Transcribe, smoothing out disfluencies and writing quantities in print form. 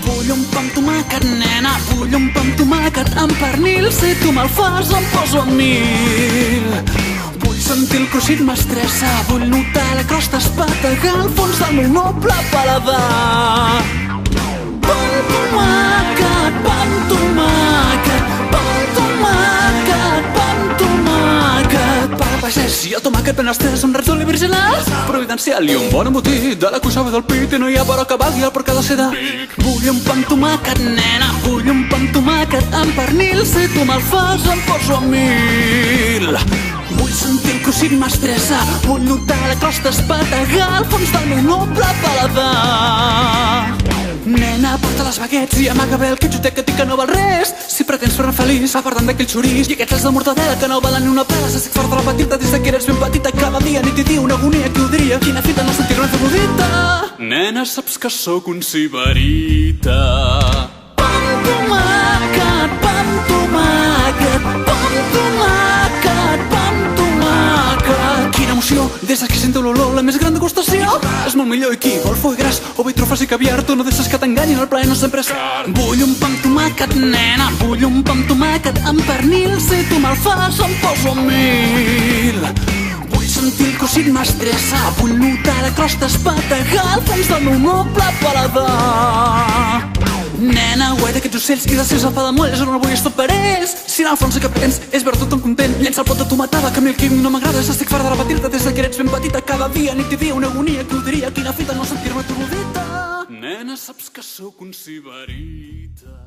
Vull un pa amb tomàquet, nena, vull un pa amb tomàquet amb pernil. Si tu me'l fas em poso a mil. Vull sentir el cruixit m'estressa, vull notar la crosta espetegar al fons del meu noble paladar. Pa amb tomàquet, pa amb tomàquet, pa amb tomàquet, pa amb tomàquet. Pa de pagès i el tomàquet ben estès, un raig d'oli virginal providencial i un bon embotit de la cuixava del pit, i no hi ha però que valgui el porc de la seda. Vull un pa amb tomàquet, nena, vull un pa amb tomàquet amb pernil. Si tu me'l fas em poso a mil. Vull sentir el cruixit m'estressa, vull notar la crosta espetegar al fons del meu noble paladar. Nena, porta les baguettes i amaga bé el quitxotet que tinc que no val res. Si pretens fer-me feliç, va guardant d'aquell xorís i aquests els de mortadela que no valen ni una pela. S'estic fort de la petita des que eres ben petita. Cada dia nit i dia una agonia, qui ho diria? Quina fita no sentir-me ferrudita. Nena, saps que sóc un sibarita. Pa amb tomàquet, pa amb tomàquet, pa amb tomàquet, pa amb tomàquet. Quina emoció, des que sento l'olor, la més gran degustació. És molt millor i qui vol foie gras o bé trufes i caviar. Tu no deixes que t'enganyin, el plaer no sempre és car. Vull un pa amb tomàquet, nena, vull un pa amb tomàquet amb pernil. Si tu me'l fas em poso a mil. Vull sentir el cruixit m'estressa, vull notar la crosta espetegar al fons del meu noble paladar. Nena, guai d'aquests ocells i dels seus el pa de moll, és on no vull estar per ells. Si en el fons el que prens és veure tothom content, llença el pot de tomatada que a mi el quim no m'agrada. Estic fart de repetir-te des que eres ben petita. Cada dia, nit i dia, una agonia, qui ho diria? Quina fita no sentir-me tornudita. Nena, saps que sóc un sibarita.